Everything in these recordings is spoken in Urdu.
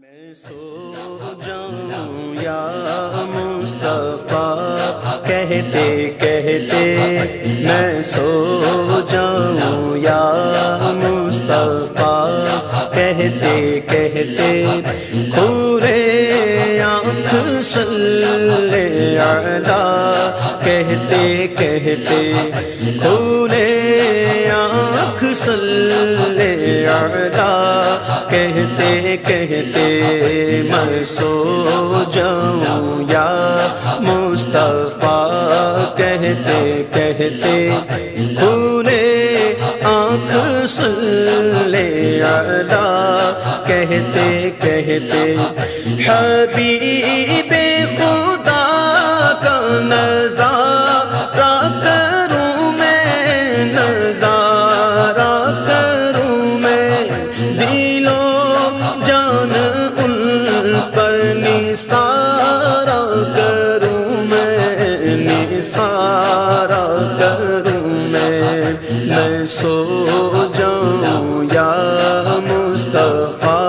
میں سو جاؤں یا مصطفیٰ کہتے کہتے، میں سو جاؤں یا مصطفیٰ کہتے کہتے، کھولے آنکھ صلی علیٰ کہتے کہتے، کھولے آنکھ صلی علیٰ کہتے کہتے، میں سو جاؤں یا مصطفیٰ کہتے کہتے، کھولے آنکھ صلی علیٰ کہتے کہتے، حبیب خدا کا نظارہ کروں میں، نظارہ کروں میں، دل و جان ان پر نثارہ کروں میں، نثارہ کروں میں سو جاؤں یا مصطفیٰ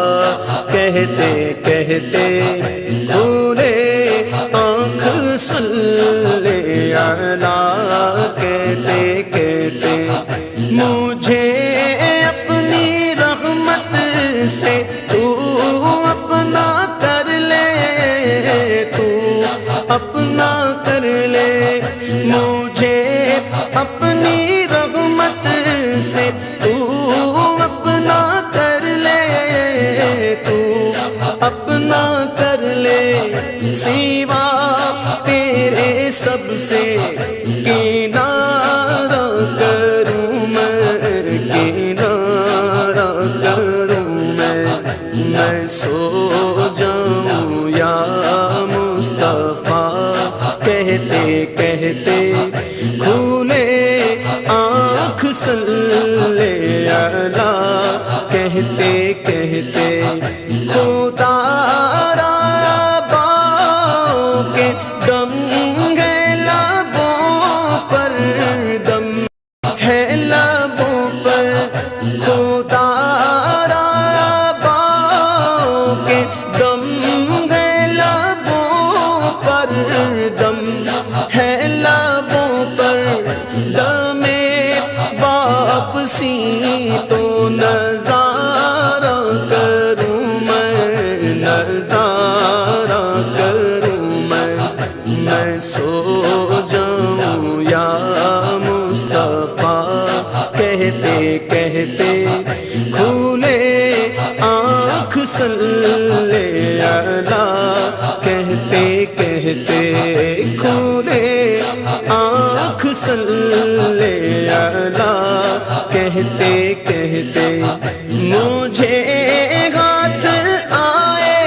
کہتے کہتے، کھولے آنکھ صلی علیٰ کہتے کہتے، مجھے اپنی رحمت سے تو اپنا کر لے، تو اپنا کر لے، مجھے اپنی رحمت سے تو اپنا کر لے، تو اپنا کر لے، سوا تیرے سب سے کنارہ کروں میں، کنارہ کروں میں سو جاؤں یا مصطفیٰ کہتے کہتے، کھولے آنکھ صلی علیٰ کہتے کہتے، خدا را باؤں کے دم ہے لبوں پر، دم ہے لبوں پر، خدا را باؤں کے دم ہے لبوں پر، دم ہے لبوں پر، دم واپسی تو نظارہ کروں میں، نظارہ کروں میں سو جاؤں یا مصطفیٰ کہتے کہتے، کھولے آنکھ صلی علیٰ کہتے کہتے، کھولے آنکھ صلی علیٰ کہتے کہتے، مجھے ہاتھ آئے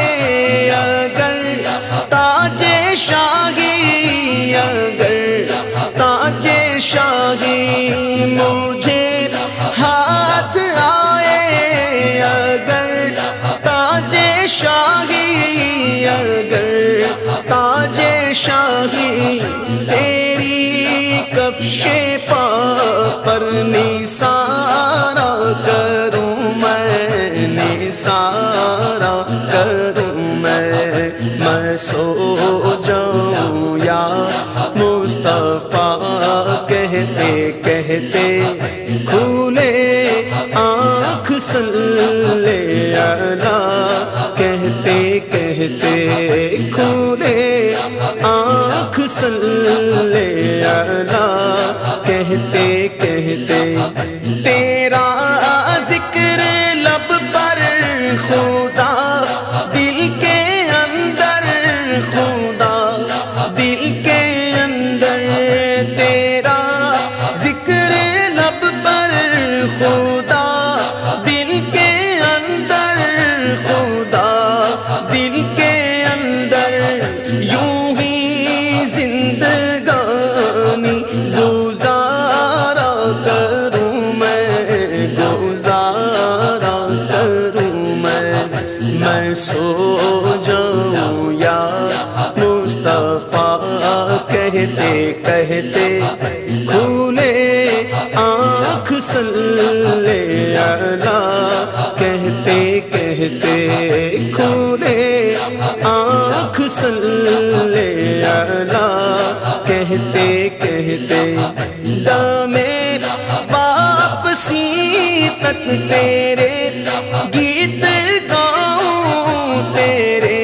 اگر تاج شاہی، اگر تاج شاہی، مجھے ہاتھ آئے اگر تاج شاہی، اگر تاج شاہی، تیری کفش پا پر نثارہ کروں میں، نثارہ کروں میں سو جاؤں یا مصطفیٰ کہتے کہتے، کھولے آنکھ صلی علیٰ کہتے کہتے، کھولے آنکھ صلی علیٰ کہتے کہتے، تیرا ذکر لب پر خدا دل کے اندر، خدا دل کے اندر، تیرا ذکر لب پر خدا دل کے اندر، خدا دل کے اندر، یوں ہی زندگانی گزارا کروں میں، گزارا کروں میں سو جاؤں یا مصطفیٰ کہتے کہتے، کھولے آنکھ صلی علیٰ کہتے کہتے، کھولے صلی علی کہتے کہتے دم واپسی تک تیرے گیت گاؤں، تیرے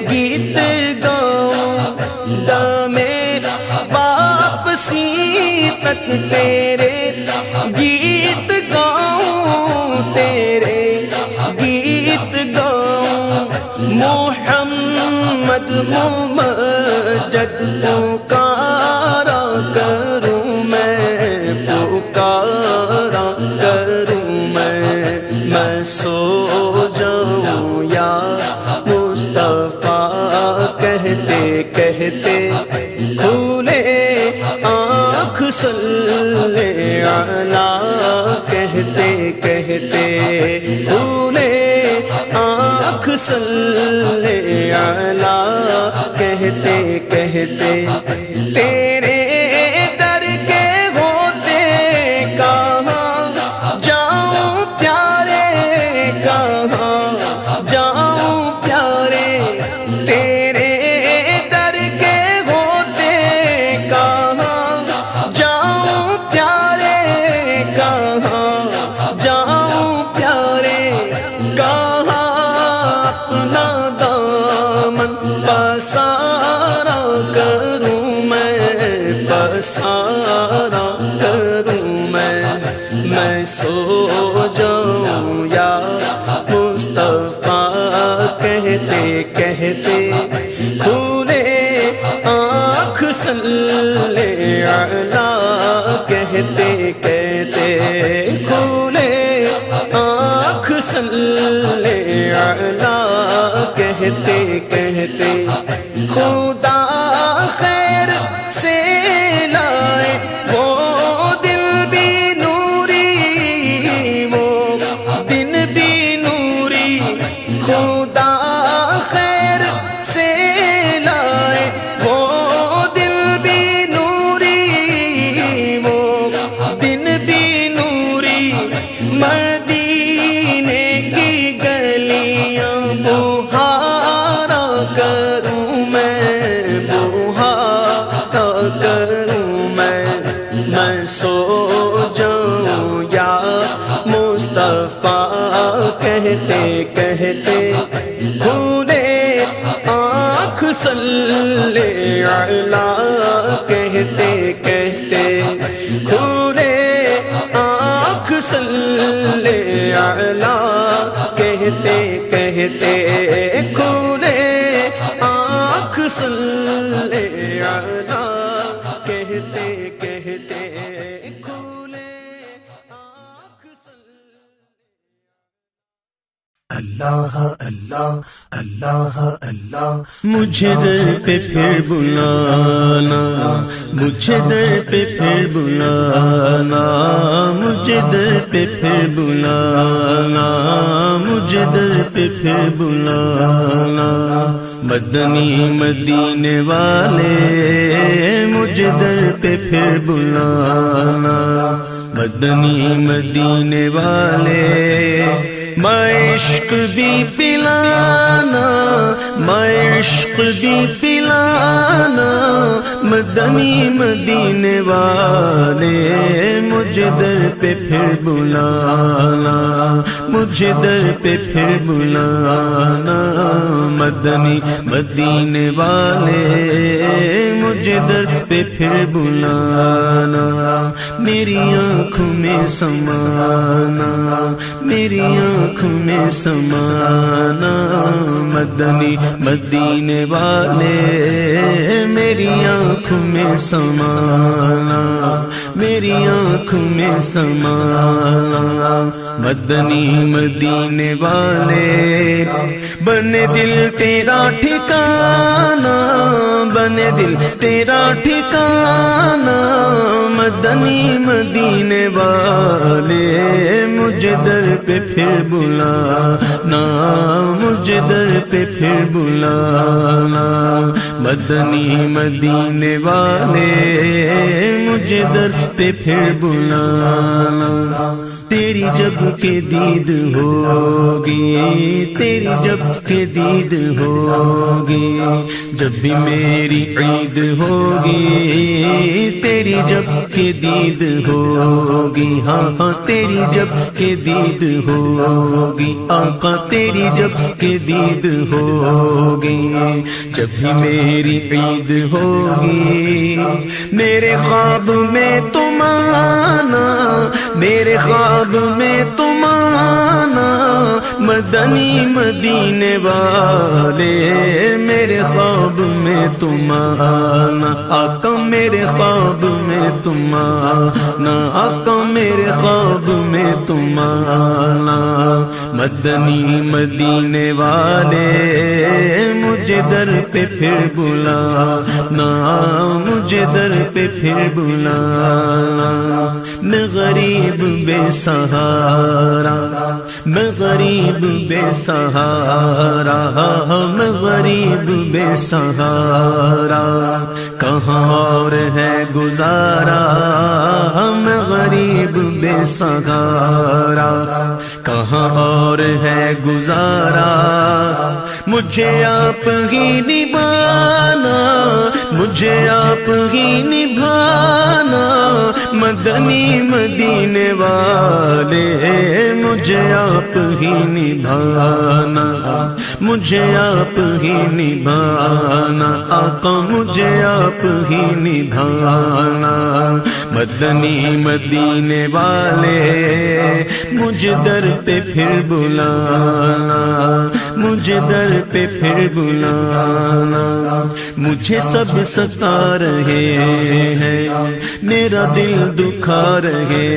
گیت گاؤں، دم واپسی تک تیرے گیت گاؤں، تیرے گیت گاؤں، محمد ممجد پکارا کروں میں، پکارا کروں میں سو جاؤں یا مصطفیٰ کہتے کہتے کھولے آنکھ صلی علی کہتے کہتے کھولے آنکھ صلی علی کہتے کہتے تیرے در کے ہوتے کہاں جاؤں پیارے، کہاں جاؤں پیارے، تیرے در کے ہوتے کہاں جاؤں پیارے، کہاں جاؤں پیارے، کہاں اپنا دامن پسارا کروں میں، پسارا کروں میں سو جاؤں یا مصطفیٰ کہتے کہتے کھولے آنکھ صلی علی کہتے کہتے کھولے آنکھ صلی علی کہتے کہتے خدا خیر سے لائے وہ دل بھی نوری، وہ دن بھی نوری، خدا خیر سے لائے وہ دل بھی نوری، وہ دن بھی نوری، مدینے کی گلیاں بہارا کروں میں، بہارا کروں میں سو جاؤں یا مصطفیٰ کہتے کہتے کھولے آنکھ صلی علی کہتے کہتے کھولے آنکھ صلی علی کہتے کہتے کھولے آنکھ صلی علی کہتے کہتے کھولے آنکھ صلی اللہ اللہ اللہ اللہ مجھے در پہ پھر بلانا، مجھے در پہ پھر بلانا، مجھے در پہ پھر بلانا، مجھے در پہ پھر بلانا، مدنی مدینے والے مجھے در پہ پھر بلانا، مدنی مدینے والے عشق بھی پلانا، عشق بھی پلانا، مدنی مدینے والے مجھے در پہ پھر بلانا، مجھے در پہ پھر بلانا، مدنی مدینے والے مجھے در پہ پھر بلانا، میری آنکھوں میں سمانا، میری آنکھوں میں سمانا، مدنی مدینے والے میری آنکھوں میں سمانا، میری آنکھوں میں سمانا، مدنی مدینے والے بنے دل تیرا ٹھکانا، بنے دل تیرا ٹھکانا، مدنی مدینے والے مجھے در پہ پھر بلانا، مجھے در پہ پھر بلانا، مدنی مدینے والے مجھے در پہ پھر بلانا، تیری جب کہ دید ہوگی، تیری جب کہ دید ہوگی، جب بھی میری عید ہوگی، تیری جب کہ دید ہوگی، ہاں ہاں تیری جب کہ دید ہوگی، آقا تیری جب کہ دید ہوگی، جب بھی میری عید ہوگی، میرے خواب میں تم آنا، میرے خواب میں تم آنا، مدنی مدینے والے میرے خواب میں تم آنا، آقا میرے خواب میں تم آنا، آقا میرے خواب میں تم آنا، مدنی مدینے والے مجھے در پہ پھر بلانا، مجھے در پہ پھر بلانا، میں غریب بے سہارا، میں غریب بے سہارا، میں غریب بے سہارا، کہاں اور ہے گزارا، میں غریب بے سہارا، کہاں اور ہے گزارا، مجھے آپ ہی نبھانا، مجھے آپ ہی نبھانا، مدنی مدینے والے مجھے آپ ہی نبھانا، مجھے آپ ہی نبھانا، آقا مجھے آپ ہی نبھانا، مدنی مدینے والے مجھے در پہ پھر بلانا، مجھے در پہ پھر بلانا، مجھے سب ستا رہے ہیں، میرا دل دکھا رہے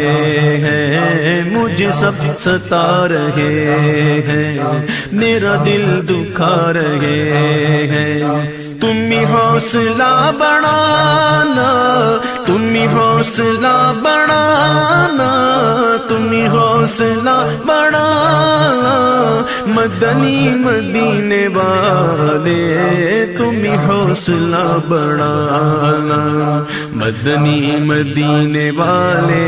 ہیں، مجھے سب ستا رہے ہیں، میرا دل دکھا رہے ہیں، تم ہی حوصلہ بڑھانا، تم ہی حوصلہ بڑھانا، تم ہی حوصلہ بڑھانا، مدنی مدینے والے تم ہی حوصلہ بڑھانا، مدنی مدینے والے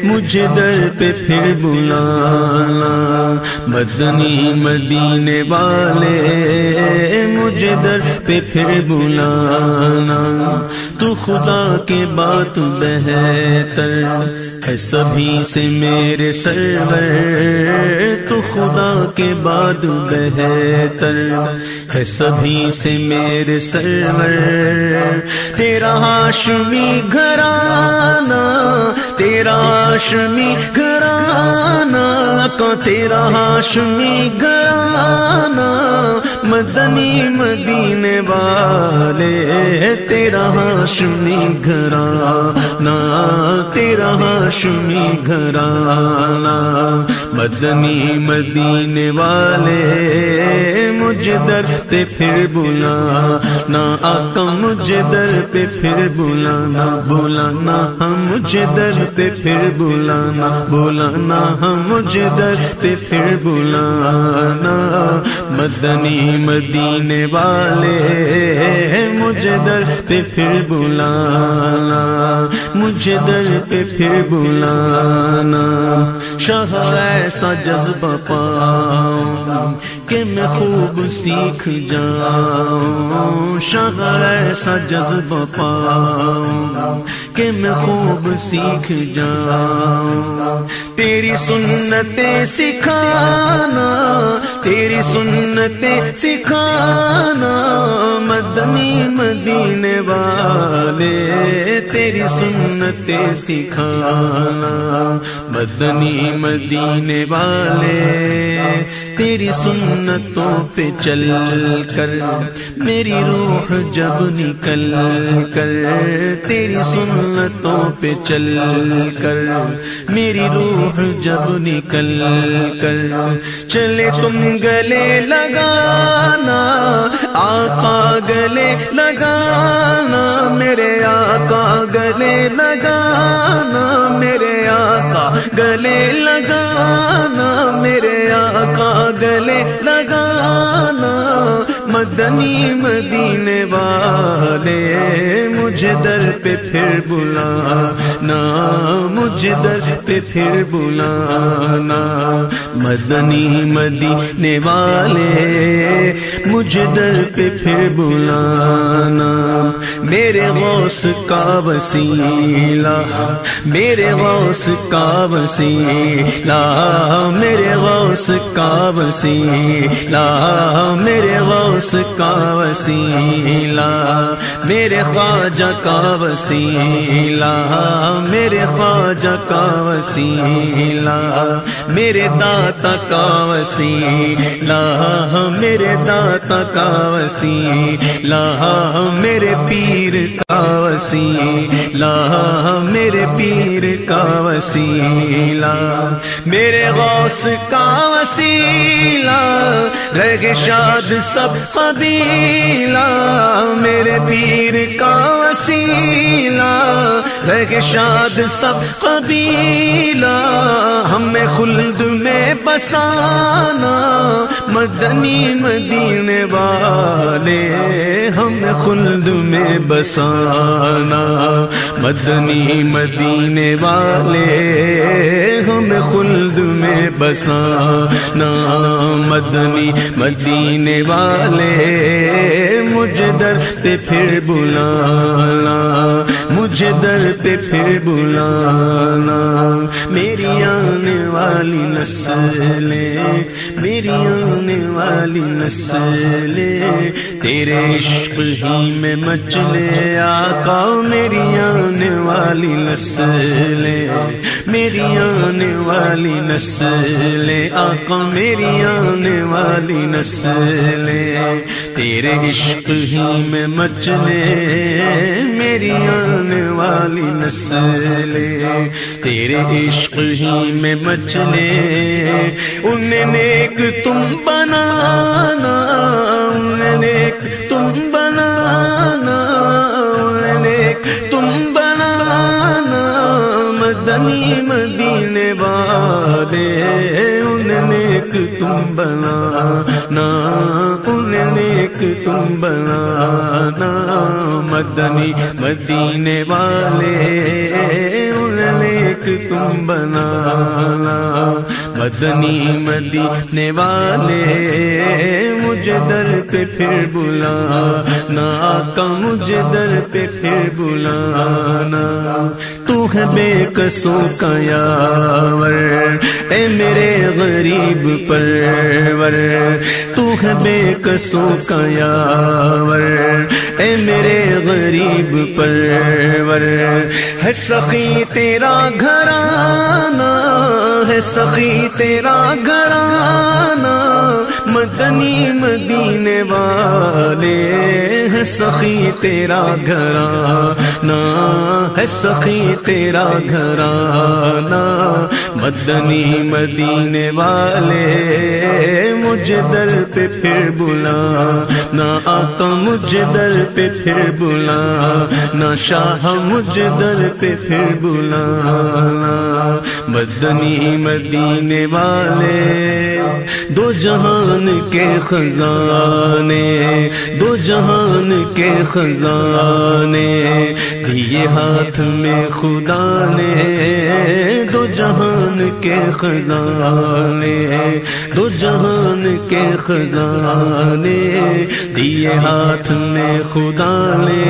مجھے در پہ پھر بلانا، مدنی مدینے والے مجھے در پہ پھر بلانا، تو خدا کے بات بہتر ہے سبھی سے میرے سرور، تو خدا کے بعد بہتر ہے سبھی سے میرے سرور، تیرا ہاشمی گھرانہ، تیرا ہاشمی گھرانہ، کا تیرا ہاشمی گھرانہ، مدنی مدینے والے تیرا ہاشمی گھرانہ، تیرا ہاشمی گھرانہ، مدنی مدینے والے مجھے در پہ پھر بلانا، آقا مجھے در پہ پھر بلانا، بلانا ہم مجھے در پہ پھر بلانا، بلانا ہم مجھے در پہ پھر بلانا، مدنی مدینے والے مجھے در پہ پھر بلانا، مجھے در پہ پھر بلانا، شاہ ایسا جذبہ پاؤں کہ میں خوب سیکھ جاؤں، شاہ ایسا جذبہ پاؤں کہ میں خوب سیکھ جاؤں، تیری سنتیں سکھانا، تیری سنتیں سکھانا، مدنی مدینے والے تیری سنتیں سکھانا، مدنی مدینے والے تیری سنتوں پہ چل کر میری روح جب نکل کر، تیری سنتوں پہ چل کر میری روح جب نکل کر، چلے تم گلے لگانا، آقا گلے لگانا، میرے آقا گلے لگانا، میرے آقا گلے لگانا، میرے آقا گلے لگانا، مدنی مدینے والے مجھے در پہ پھر بلانا، مجھے در پہ پھر بلانا، مدنی مدینے والے مجھے در پہ پھر بلانا، میرے غوث کا وسیلہ، میرے غوث کا وسیلہ، میرے غوث کا وسیلہ، میرے غوث کا وسیلہ، میرے خواجہ کا وسیلہ، میرے خواجہ کا وسیلہ، میرے داتا کا وسیلہ، میرے داتا کا وسیلہ، میرے پیر کا وسیلہ، میرے پیر کا وسیلہ، میرے غوث کا وسیلہ، رہے شاد سب قبیلہ، میرے پیر کا وسیلہ، رہے شاد سب قبیلہ، ہمیں خلد میں بسانا، مدنی مدینے والے ہمیں خلد میں بسانا، مدنی مدینے والے ہمیں خلد میں بسانا، مدنی مدینے والے مجھے در پہ پھر بلانا، مجھے در پہ پھر بلانا، میری آنے والی نسلیں، میری آنے والی نسلیں تیرے عشق ہی میں مچلے آقا، میری آنے والی نسلیں، میری آنے والی نسلیں آقا، میری آنے والی نسلیں تیرے عشق ہی میں مچلے، میری آنے والی نسلیں تیرے عشق ہی میں مچلے، انہیں نیک تم بنانا، انہیں نیک تم بنانا، انہیں نیک تم بنانا، مدنی مدینے والے انہیں نیک تم بنانا، انہیں نیک تم بنانا، مدنی مدینے والے انہیں نیک تم بنانا، مدنی مدینے والے مجھے در پہ پھر بلانا، آقا مجھے در پہ پھر بلانا، تو ہے بے قصوں کا یاور اے میرے غریب پرور، تو ہے بے قصوں کا یاور اے میرے غریب پرور، ہے سخی تیرا گھرانہ، ہے سخی تیرا گھرانہ، مدنی مدینے والے ہے سخی تیرا گھرانہ، ہے سخی تیرا گھرانہ، مدنی مدینے والے مجھے در پہ پھر بلانا، آقا مجھے در پہ پھر بلانا، شاہ مجھے در پہ پھر بلانا، مدنی مدینے والے دو جہان کے خزانے، دو جہان کے خزانے دیے ہاتھ میں خدا نے، دو جہان کے خزانے، دو جہان کے خزانے دیے ہاتھ میں خدا نے،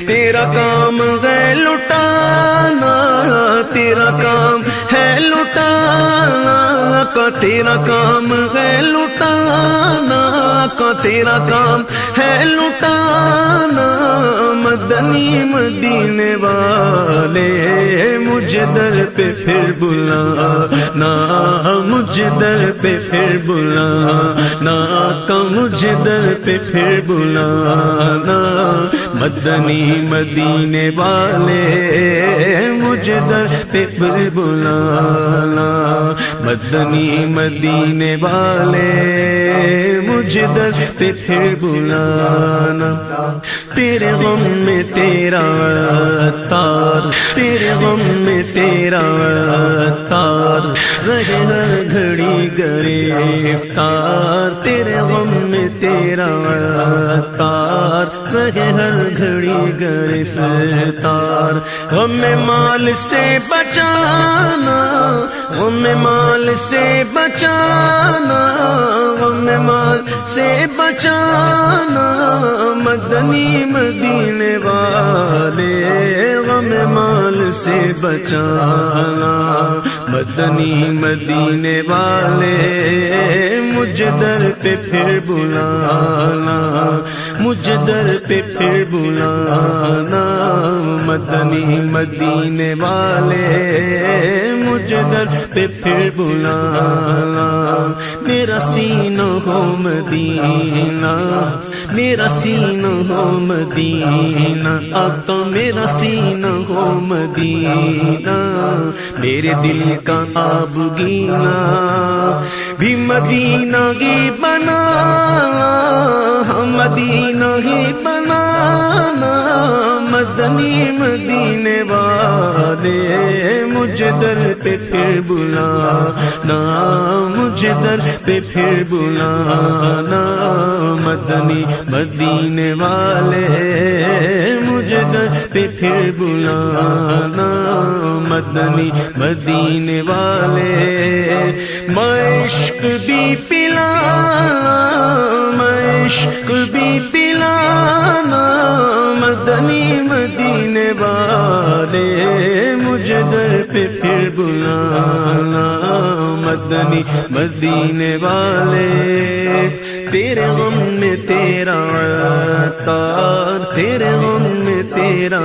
تیرا کام ہے لٹانا، تیرا کام ہے لٹانا، کا تیرا کام ہے لٹانا، کا تیرا کام ہے لٹانا، مدنی مدینے والے مجھے در پہ پھر بلانا، مجھے در پہ پھر بلانا، کا مجھے در پہ پھر بلانا، مدنی مدینے والے مجھے در پہ پھر بلانا، مدنی مدینے والے مجھے در پہ پھر بلانا، تیرے غم میں تیرا تار، تیرے غم میں تیرا تار، رہے ہر گھڑی گرفتار، تیرے غم میں تیرا عطار رہے ہر گھڑی گرفتار غم مال سے بچانا غم مال سے بچانا غم مال سے بچانا مدنی مدینے والے غم مال سے بچانا مدنی مدینے والے مجھ در پہ پھر بلانا مجھ در پہ پھر بلانا مدنی مدینے والے مجھ در پہ پھر بلانا میرا سینہ ہو مدینہ میرا سینہ ہو مدینہ اب تو میرا سینہ ہو مدینہ میرے دل کا آب گینا بھی مدینہ ہی بنانا مدینہ ہی بنانا مدنی مدینے والے مجھ در پہ پھر بلانا مجھ در پہ پھر بلانا مدنی مدینے والے مجھ در پہ پھر بلانا مدنی مدینے والے عشق بھی پلانا عشق بھی پلانا مدنی مدینے والے مجھ در پہ پھر بلانا مدنی مدینے والے تیرے غم میں تیرا عطار تیرے غم میں تیرا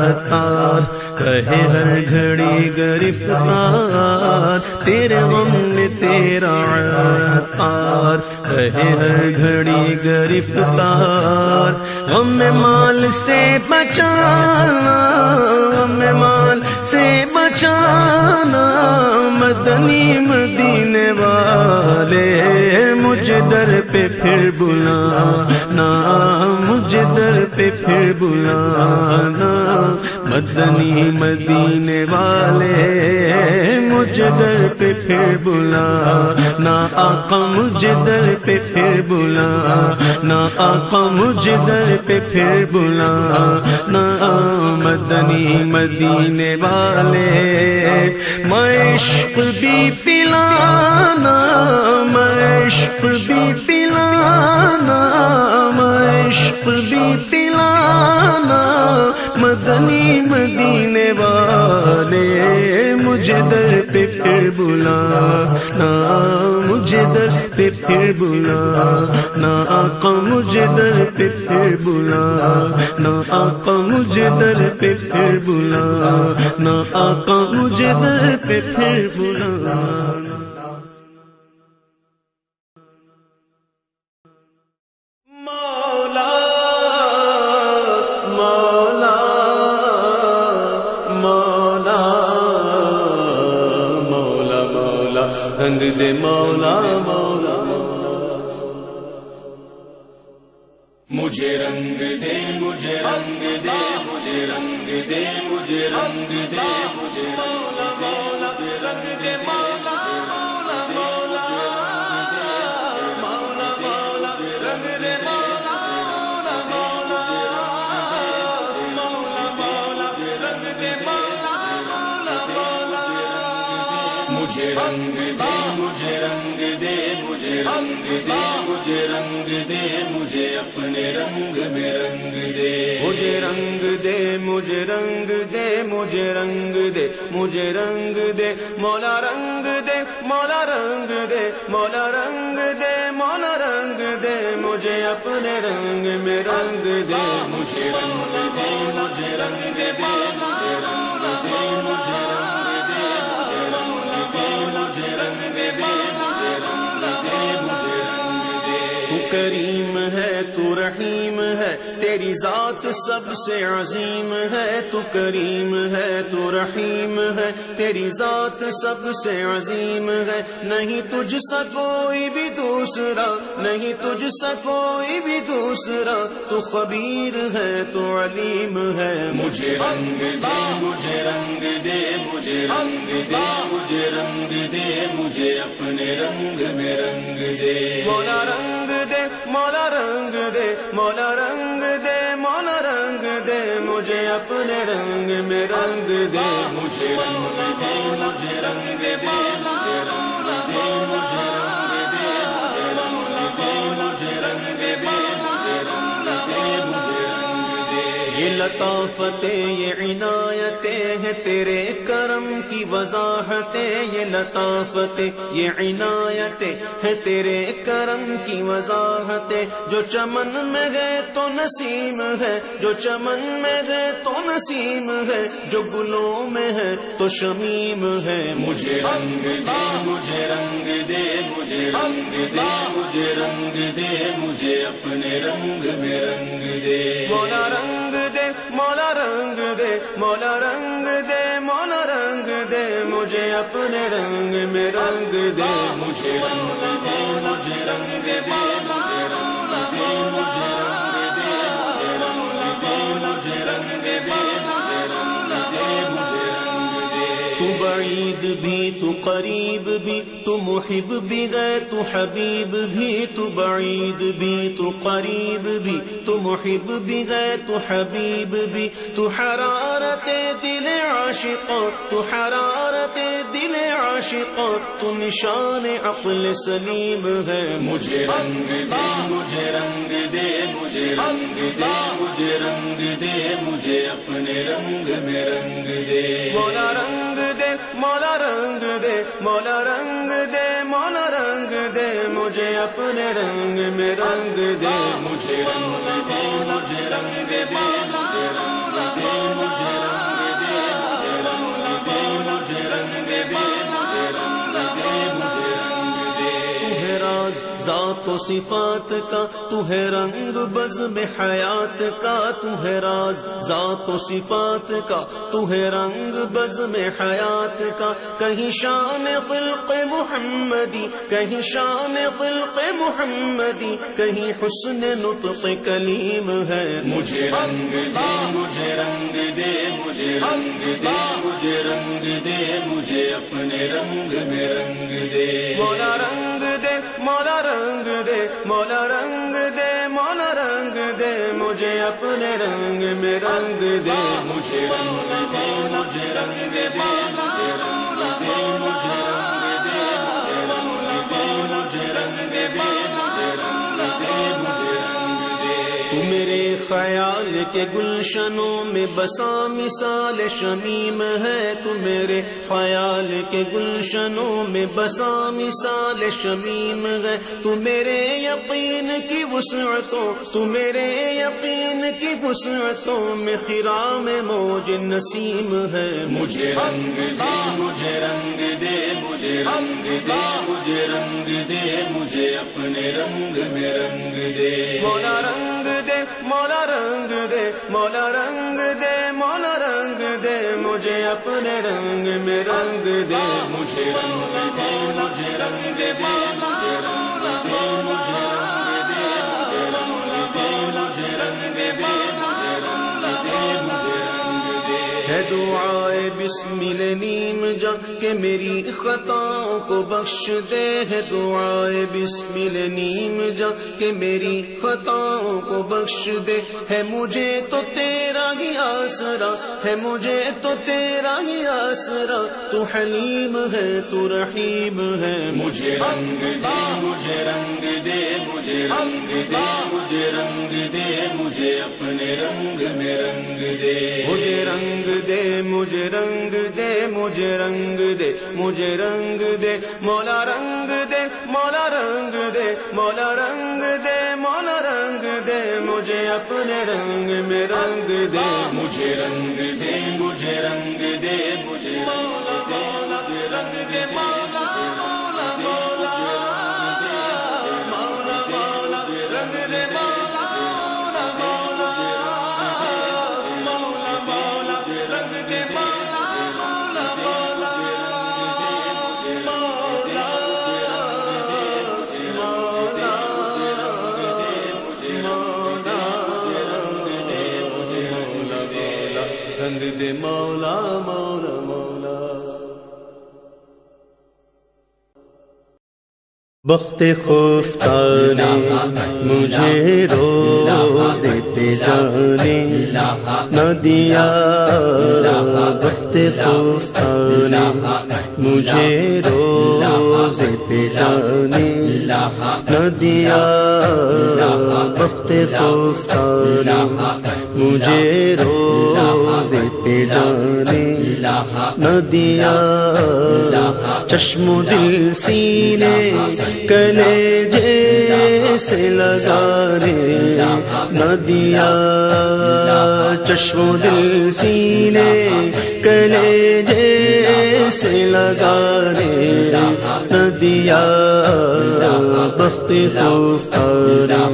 عطار کہے ہر گھڑی گرفتار تیرے غم میں تیرا عطار کہے ہر گھڑی گرفتار غم مال سے بچانا غم مال سے بچانا مدنی مدینے والے مجھ در پہ پھر بلانا مجھ در پہ پھر بلانا مدنی مدینے والے مجھ در پہ پھر بلانا آقا مجھ در پہ پھر بلانا آقا مجھ در پہ پھر بلانا مدنی مدینے والے عشق بھی پلانا عشق بھی پلانا عشق بھی پلانا مدنی مدینے والے مجھ در پہ پھر بلانا مجھ در پہ پھر بلانا آقا مجھ در پہ پھر بلانا آقا مجھ در پہ پھر بلانا آقا مجھ در پہ پھر بلانا رنگ دے مولا مولا مجھے رنگ دے مجھے رنگ دے مجھے رنگ دے مجھے رنگ دے مجھے مولا مولا رنگ دے مولا مولا مولا مولا مولا رنگ دے مولا مولا مولا مولا رنگ دے مولا مولا مولا مجھے رنگ دے مجھے رنگ دے مجھے رنگ دے مجھے رنگ دے مجھے اپنے رنگ میں رنگ دے مجھے رنگ دے مجھے رنگ دے مجھے رنگ دے مجھے رنگ دے مولا رنگ دے مولا رنگ دے مولا رنگ دے مولا رنگ دے مجھے اپنے رنگ میں رنگ دے مجھے رنگ دے مجھے رنگ دے مجھے رنگ دے مجھے رنگ دے مجھے رنگ دے مجھے رنگ دے مجھے رنگ دے مجھے رنگ دے تو کریم ہے تو رحیم ہے تیری ذات سب سے عظیم ہے تو کریم ہے تو رحیم ہے تیری ذات سب سے عظیم ہے نہیں تجھ سا کوئی بھی دوسرا نہیں تجھ سا کوئی بھی دوسرا تو خبیر ہے تو علیم ہے مجھے رنگ دے مجھے رنگ دے مجھے رنگ دے مجھے رنگ دے مجھے اپنے رنگ میں رنگ دے مولا رنگ دے مولا رنگ دے مولا رنگ دے مولا رنگ دے مجھے اپنے رنگ میں رنگ دے مجھے رنگ دے مجھے رنگ دے مجھے رنگ دے مجھے رنگ دے مجھے رنگ دے مجھے رنگ دے مجھے رنگ دے یہ لطافتیں یہ عنایتیں ہیں تیرے کرم کی وضاحتیں یہ لطافتیں یہ عنایتیں ہیں تیرے کرم کی وضاحتیں جو چمن میں گئے تو نسیم ہے جو چمن میں گئے تو نسیم ہے جو گلوں میں ہے تو شمیم ہے مجھے رنگ دے مجھے رنگ دے مجھے رنگ دے مجھے رنگ دے مجھے اپنے رنگ میں رنگ دے مولا رنگ دے مولا رنگ دے مولا رنگ دے مولا رنگ دے مجھے اپنے رنگ میں رنگ دے مجھے رنگ دے مجھے رنگ دے مجھے رنگ دے مجھے رنگ دے مجھے رنگ دے مجھے رنگ دے مجھے رنگ دے تو بعید بھی تو قریب بھی تو محب بھی گئے تو حبیب بھی تو بعید بھی تو قریب بھی تو محب بھی گئے تو حبیب بھی تو حرارت دل عاشقاں تو حرارت دل عاشقاں تو نشان عقل سلیم ہے مجھے رنگ دے مجھے رنگ دے مجھے رنگ دے مجھے رنگ دے مجھے اپنے رنگ میں رنگ دے مولا رنگ دے مولا رنگ دے مولا رنگ دے مولا رنگ دے مجھے اپنے رنگ میں رنگ دے مجھے رنگ دے مجھے رنگ دے مجھے رنگ دے مجھے رنگ دے مجھے رنگ دے مجھے رنگ دے مجھے رنگ دے مجھے رنگ دے تو ہے راز ذات و صفات کا تو ہے رنگ بزم حیات کا تو ہے راز ذات و صفات کا تو ہے رنگ بزم حیات کا کہیں شان خلق محمدی کہیں شان خلق محمدی کہیں حسن نطق کلیم ہے مجھے رنگ دے مجھے رنگ دے مجھے رنگ دے مجھے رنگ دے مجھے اپنے رنگ میں رنگ دے مولا رنگ دے مولا رنگ دے مولا رنگ دے مولا رنگ دے مجھے اپنے رنگ میں رنگ دے مجھے رنگ دے مجھے رنگ دے مجھے رنگ دے مجھے رنگ دے مجھے رنگ دے مجھے رنگ دے مجھے رنگ دے مجھے رنگ دے تو میرے خیال کے گلشنوں میں بسا مثال شمیم ہے تو میرے خیال کے گلشنوں میں بسا مثال شمیم ہے تو میرے یقین کی وسعتوں تو میرے یقین کی وسعتوں میں خرام موج نسیم ہے مجھے رنگ دے مجھے رنگ دے مجھے رنگ دے مجھے رنگ دے مجھے اپنے رنگ میں رنگ دے مولا رنگ دے مولا رنگ دے مولا رنگ دے مولا رنگ دے مجھے اپنے رنگ میں رنگ دے مجھے رنگ دے مجھے رنگ دے مجھے رنگ دے مجھے رنگ دے مجھے رنگ دے مجھے رنگ دے مجھے رنگ دے مجھے رنگ دے ہے دعائے بسمل نیم جا کہ میری خطاؤں کو بخش دے ہے دعائے بسمل نیم جا کہ میری خطاؤں کو بخش دے ہے مجھے تو تیرا ہی آسرا ہے مجھے تو تیرا ہی آسرا تو حلیم ہے تو رحیم ہے مجھے رنگ دے مجھے رنگ دے مجھے رنگ دے مجھے رنگ دے مجھے اپنے رنگ میں رنگ دے مجھے رنگ دے مجھے رنگ دے مجھے رنگ دے مجھے رنگ دے مولا رنگ دے مولا رنگ دے مولا رنگ دے مولا رنگ دے مجھے اپنے رنگ میں رنگ دے مجھے رنگ دے مجھے رنگ دے مجھے رنگ دے مجھے رنگ دے مولا مولا مولا مولا مولا رنگ دے مولا مولا مولا مولا مولا رنگ دے مولا مولا مولا رنگ دے مولا مولا مولا وقت خفتانے مجھے روزے پہ جانے نہ دیا، وقت خفتانے مجھے روزے پہ جانے نہ دیا، وقت خفتانے مجھے روزے پہ جانے نہ دیا، چشم و دل سینے کلیجے سے لگانے نہ دیا، چشم و دل سینے کلیجے سے لگانے نہ دیا، وقت خفتانے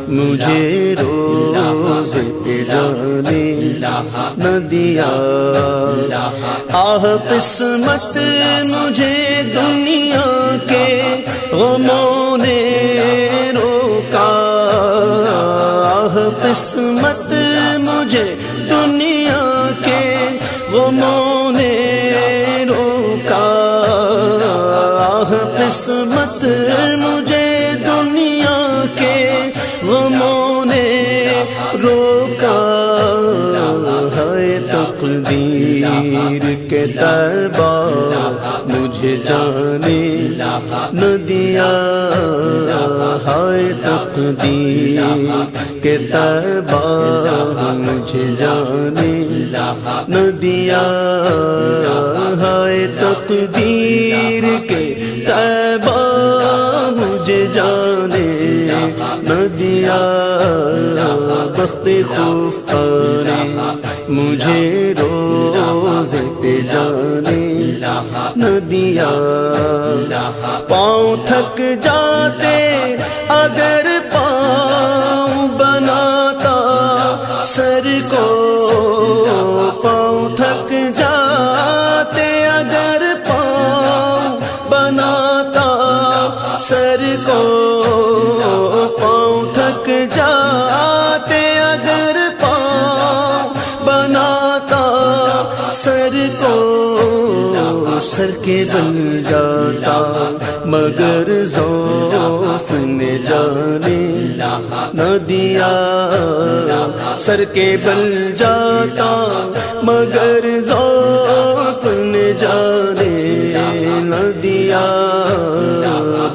مجھے روزے پہ جانے نہ دیا، آہ قسمت مجھے دنیا کے غموں نے روکا، آہ قسمت مجھے دنیا کے غموں نے روکا، آہ قسمت مجھے دنیا کے غموں نے روکا، ہے تقدیر کے طیبہ مجھے جانے نہ دیا، ہے تقدیر کے طیبہ مجھے جانے نہ دیا، ہے تقدیر کے طیبہ مجھے جانے نہ دیا، وقت خفتانے مجھے روزے پہ جانے نہ دیا، پاؤں تھک جاتے اگر پاؤں بناتا سر کو، پاؤں تھک جاتے اگر پاؤں بناتا سر کو، پاؤں تھک جاتے اگر پاؤں بناتا سر کو، سر کے بن جاتا مگر ذوف نے جانے نہ دیا، سر کے بل جاتا مگر ذوف نے جانے نہ دیا،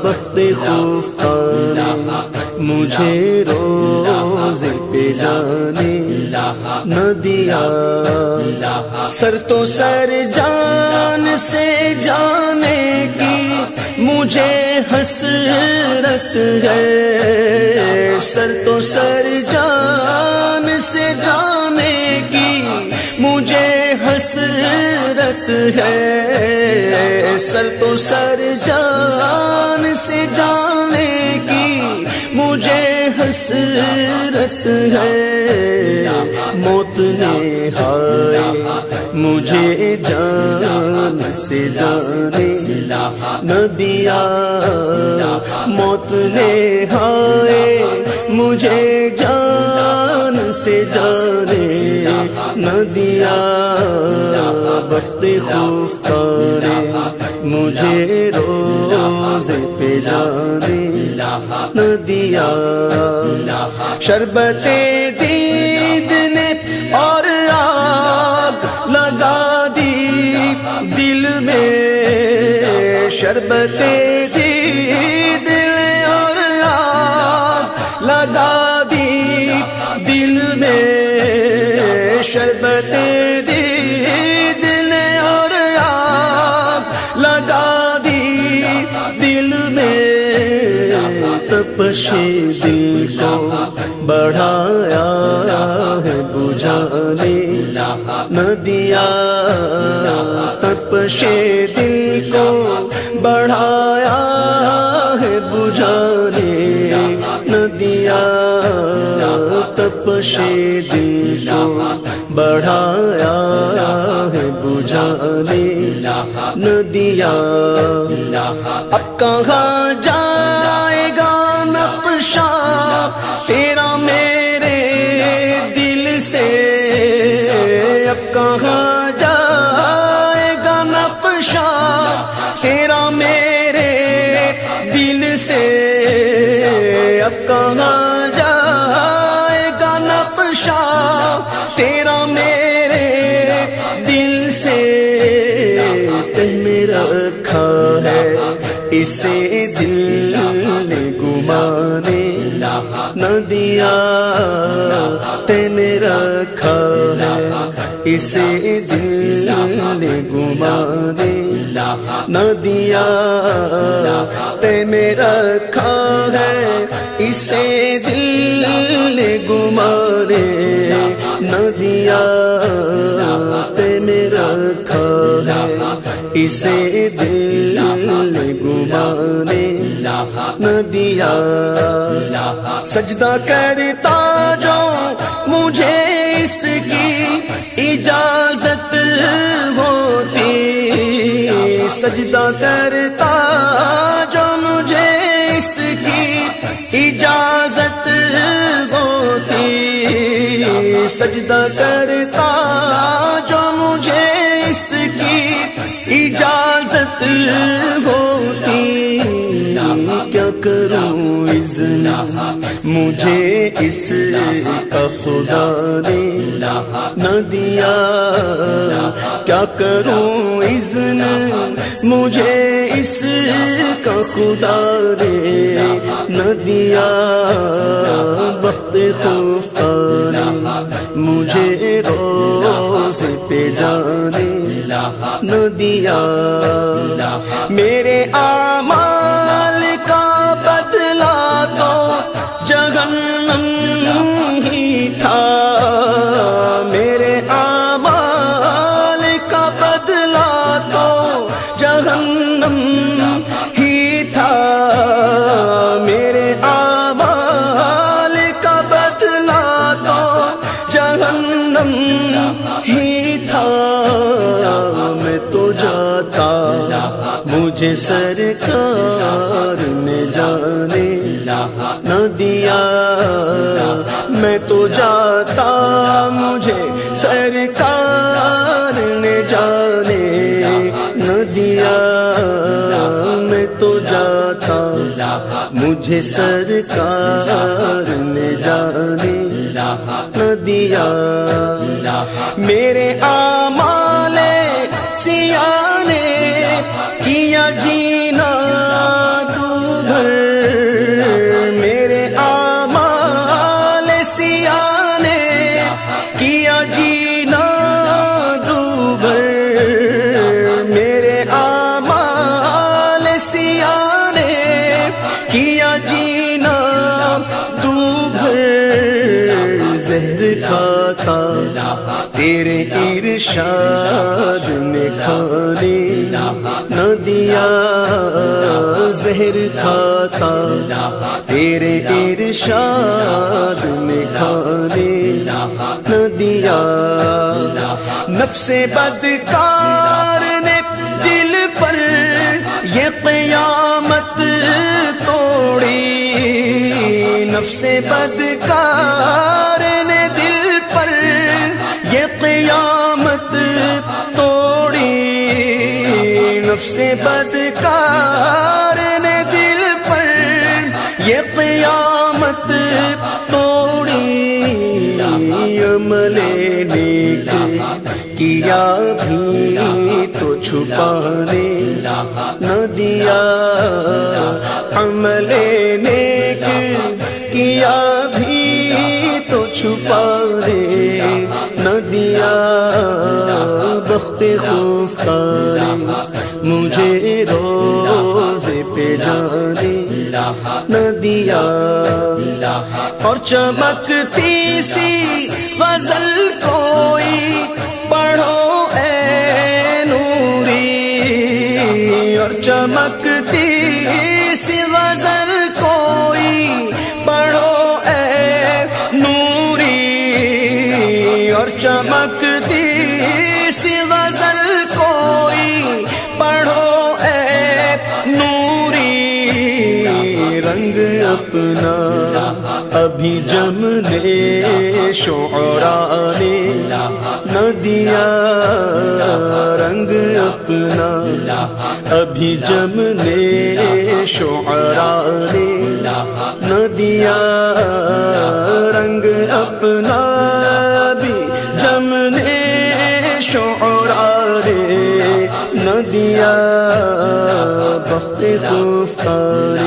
وقت خفتانے مجھے روزے پہ جانے نہ دیا، سر تو سر جان سے جانے کی مجھے حسرت ہے، سر تو سر جان سے جانے کی مجھے حسرت ہے، سر تو سر جان سے جانے کی مجھے حسرت ہے، موت نے ہائے مجھے جان سے جانے نہ دیا، موت نے ہائے مجھے جان سے جانے نہ دیا، وقت خفتانے مجھے روزے پہ جانے نہ دیا، شربت دید نے اور آگ لگا دی دل میں، شربت دید نے اور آگ لگا دی دل میں، شربت دید نے اور آگ لگا دی دل میں، تپش دل کو بڑھایا ہے بجھانے نہ دیا، تپش دل کو بڑھایا ہے بجھانے نہ دیا، تپش دل کو بڑھایا ہے بجھانے نہ دیا، اب کہاں جائے گا نقشہ تیرا میرے دل سے، اب کہاں جائے گا نقشہ تیرا میرے دل سے اب کہاں جائے گا نقشہ تیرا میرے دل سے تہ میں رکھا ہے اسے دل نے گمانے نہ دیا تہ میں رکھا ہے اسے دل نے گمانے نہ دیا تہ میں رکھا ہے اسے دل نے گمانے نہ دیا تہ میں رکھا ہے اسے دل نے گمانے نہ دیا سجدہ کرتا جو مجھے اس کی اجازت ہوتی سجدہ کرتا جو مجھے اس کی اجازت ہوتی سجدہ کرتا جو مجھے اس کی اجازت ہوتی کیا کروں اذن مجھے اس کا خدا نے نہ دیا کیا کروں اذن مجھے اس کا خدا نے نہ دیا وقت خفتہ نے مجھے روزے پہ جانے نہ دیا میرے اعمال کا بدلہ تو جہنم ہی تھا میرے اعمال کا بدلہ تو جہنم ہی تھا میرے اعمال کا بدلہ تو جہنم ہی تھا میں تو جاتا مجھے سرکار نے جانے نہ دیا میں تو جاتا مجھے سرکار نے جانے نہ دیا میں تو جاتا مجھے سرکار نے جانے نہ دیا میرے اعمال سیاہ نے کیا جینا دوبھر میرے اعمال سیاہ نے کیا جینا دوبھر میرے اعمال سیاہ نے کیا جینا دوبھر زہر کھاتا تیرے ارشاد نے کھانے نہ دیا زہر کھاتا تیرے ارشاد نے کھانے نہ دیا نفس بدکار نے دل پر یہ قیامت توڑی نفس بدکار نے دل پر یہ قیامت توڑی نفس بدکار نے دل پر یہ قیامت توڑی عمل نیک کیا بھی تو چھپانے نہ دیا عمل نیک کیا بھی تو چھپانے نہ دیا بخت خفتہ مجھے روزے پہ جانے نہ دیا اور چمکتی سی غزل کوئی پڑھو اے نوری اور چمکتی سی غزل کوئی پڑھو اے نوری اور چمکتی سی غزل کوئی پڑھو اے نوری رنگ اپنا ابھی جملے شعراء نے نہ دیا رنگ اپنا ابھی جملے شعراء نے نہ دیا رنگ اپنا بھی جملے شعراء نے نہ دیا بخت گفتار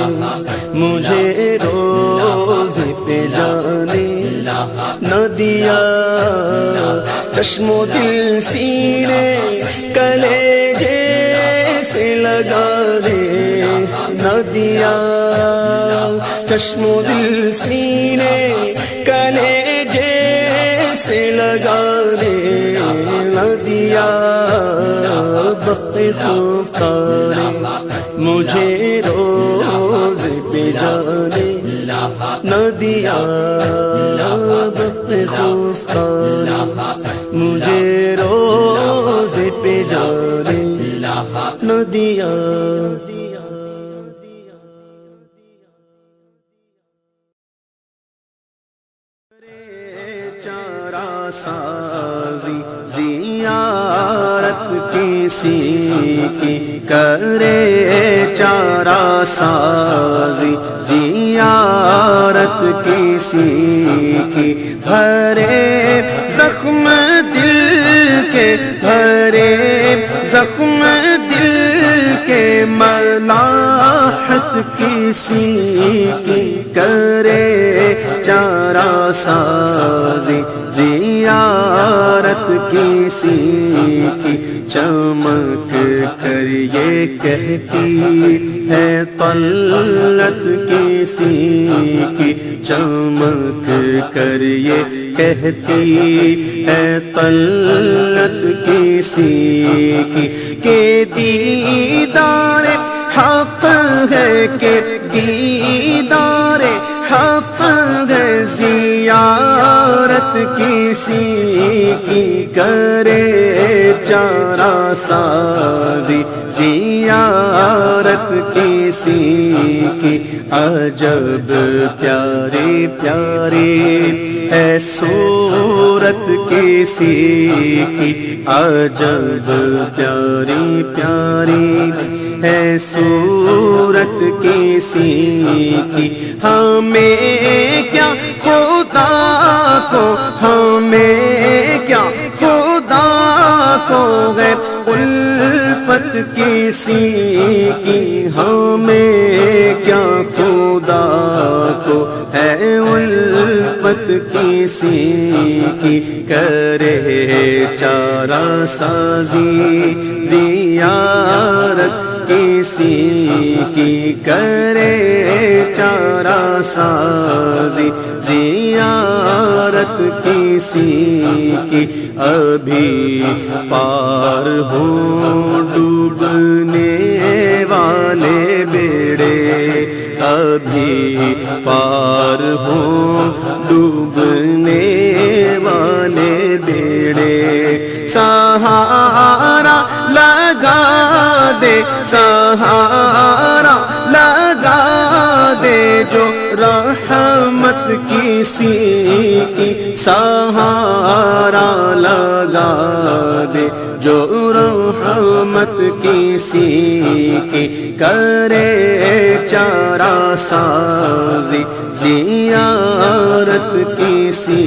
مجھے روزے پہ جانے نہ دیا چشم و دل سینے کلیجے سے لگا دے نہ دیا چشم و دل سینے کلیجے سے لگا دے نہ دیا بخت گفتار مجھے روز پہ جانے نہ دیا بخت گفتار مجھے روز پہ جانے نہ دیا چارہ سازی زیارت کسی کی کرے چارہ سازی زیارت کسی کی بھرے زخم دل کے بھرے زخم دل کے ملاحت کسی کی کرے چارہ سازی زیارت کسی کی چمک کر یہ کہتی ہے طلعت کسی کی چمک کر یہ کہتی ہے طلعت کسی کی کہ دیدار حق ہے کہ دیدار حق ہے زیارت کسی کی کرے چارہ سازی زیارت کسی کی عجب پیارے پیارے ہے صورت کسی کی عجب پیاری پیاری ہے صورت کسی کی ہمیں کیا خدا کو ہمیں کیا خدا کو ہے الفت کسی کی ہمیں کیا خدا کو ہے الفت کسی کی کرے چارہ سازی زیارت کسی کی کرے چارہ سازی زیارت کسی کی ابھی پار ہوں ڈوبنے والے بیڑے ابھی پار ہوں ڈوبنے والے بیڑے سہارا لگا دے سہارا لگا دے جو رحمت کسی کی سہارا لگا دے جو رحمت کسی کی کرے چارہ سازی زیارت کسی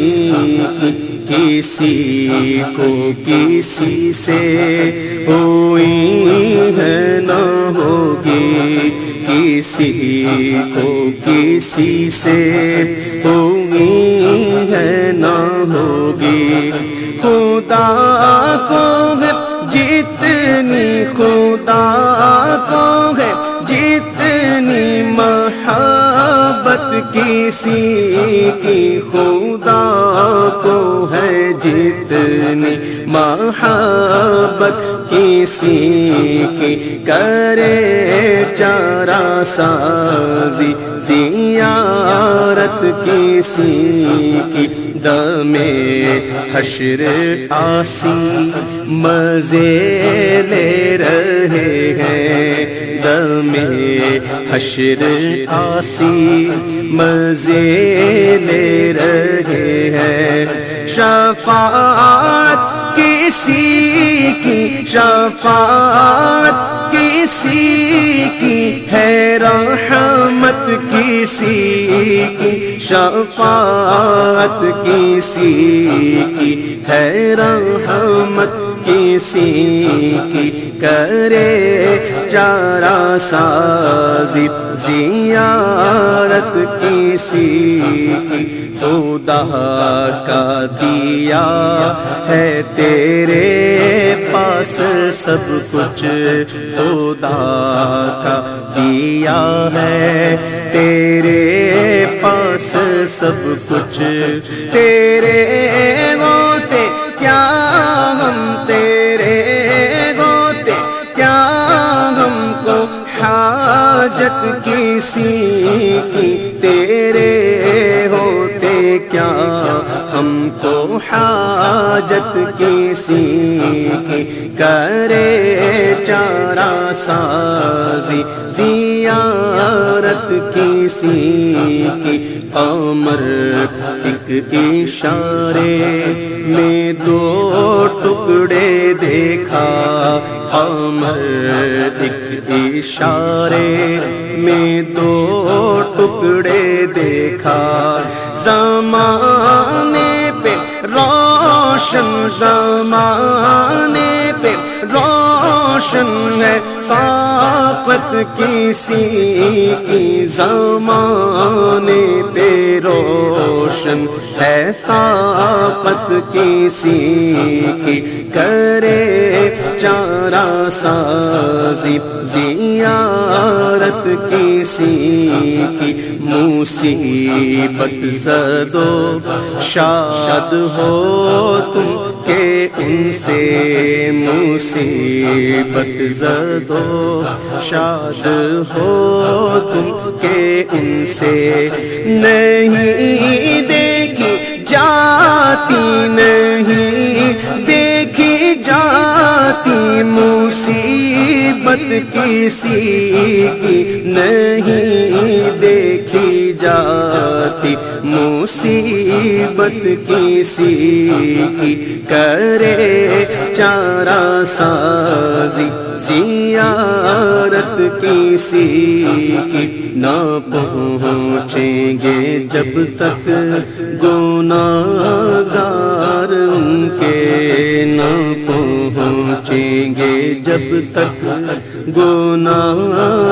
کی کسی کو کسی سے ہوئی ہے نہ ہوگی کسی کو کسی سے ہوئی ہے نہ ہوگی خدا کو ہے جتنی خدا کو ہے جتنی محبت کسی کی خدا کو ہے جتنی محبت کسی کی کرے چارہ سازی زیارت کسی کی دم حشر آسی مزے لے رہے ہیں دم حشر آسی مزے لے رہے ہیں شفاعت کسی کی شفاعت کسی کی ہے رحمت کسی کی شفاعت کسی کی ہے رحمت کسی کی کرے چارہ سازی زیارت کسی کی خدا کا دیا ہے تیرے پاس سب کچھ خدا کا دیا ہے تیرے پاس سب کچھ تیرے ہوتے کیا ہم تیرے ہوتے کیا ہم کو حاجت کسی کی تیرے ہوتے کیا ہم کو حاجت کسی کی کرے چارہ سازی زیارت کسی کی قمر ایک اشارے میں دو ٹکڑے دیکھا قمر ایک اشارے میں دو ٹکڑے دیکھا زمانے پہ روشن زمانے پہ روشن ہے طاقت کسی کی زمانے پہ روشن ہے طاقت کسی کی کرے چارہ سازی زیارت کسی کی مصیبت زدو شاد ہو تم کہ ان سے مصیبت زدو شاد ہو تم کہ ان سے نہیں دیکھی جاتی نہیں دیکھی جاتی مصیبت کسی کی نہیں دیکھی جاتی مصیبت کسی کی کرے چارہ سازی زیارت کسی کی نہ پہنچیں گے جب تک گناہگار ان کے نہ پہنچیں گے جب تک گناہگار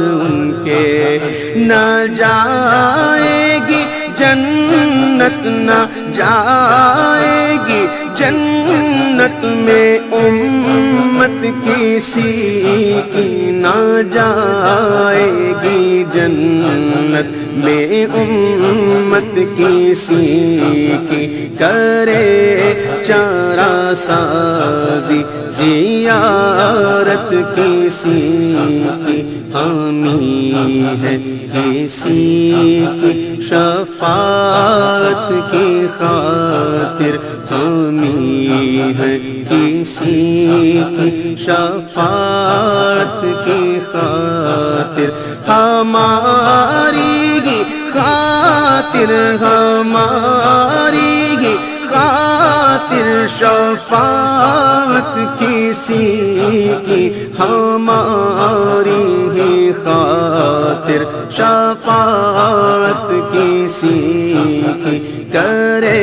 ان کے نہ جائے گی جنت نہ جائے گی جنت میں امت کسی کی نہ جائے گی جنت میں امت کسی کی کرے چارہ سازی زیارت کسی کی حامی ہے کسی کی شفاعت کی خاطر حامی ہے کسی کی شفاعت کی خاطر ہماری ہی خاطر ہماری ہی خاطر شفاعت کسی کی ہماری ہی خاطر شفاعت کسی کی کرے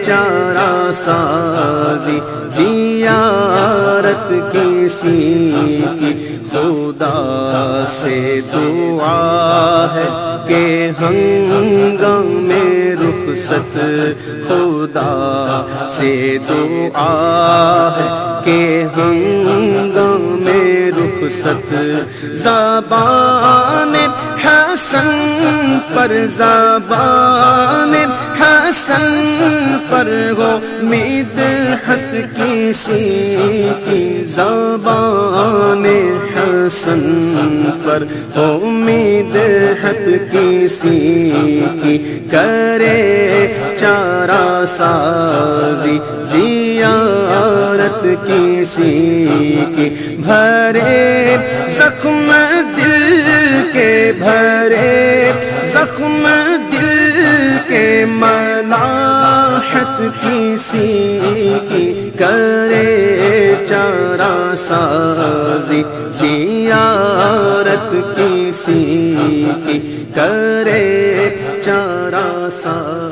چارہ سازی زیارت کسی کی خدا سے دعا ہے کہ ہنگام رخصت خدا سے دعا ہے کہ ہنگام رخصت زبان حسن پر زبان حسن پر ہو مدحت کسی کی زبان حسن پر ہو مدحت کسی کی کرے چارہ سازی زیارت کسی کی بھرے زخم کرے زخم دل کے ملاحت کسی کی کرے چارہ سازی زیارت کسی کی کرے چارہ سازی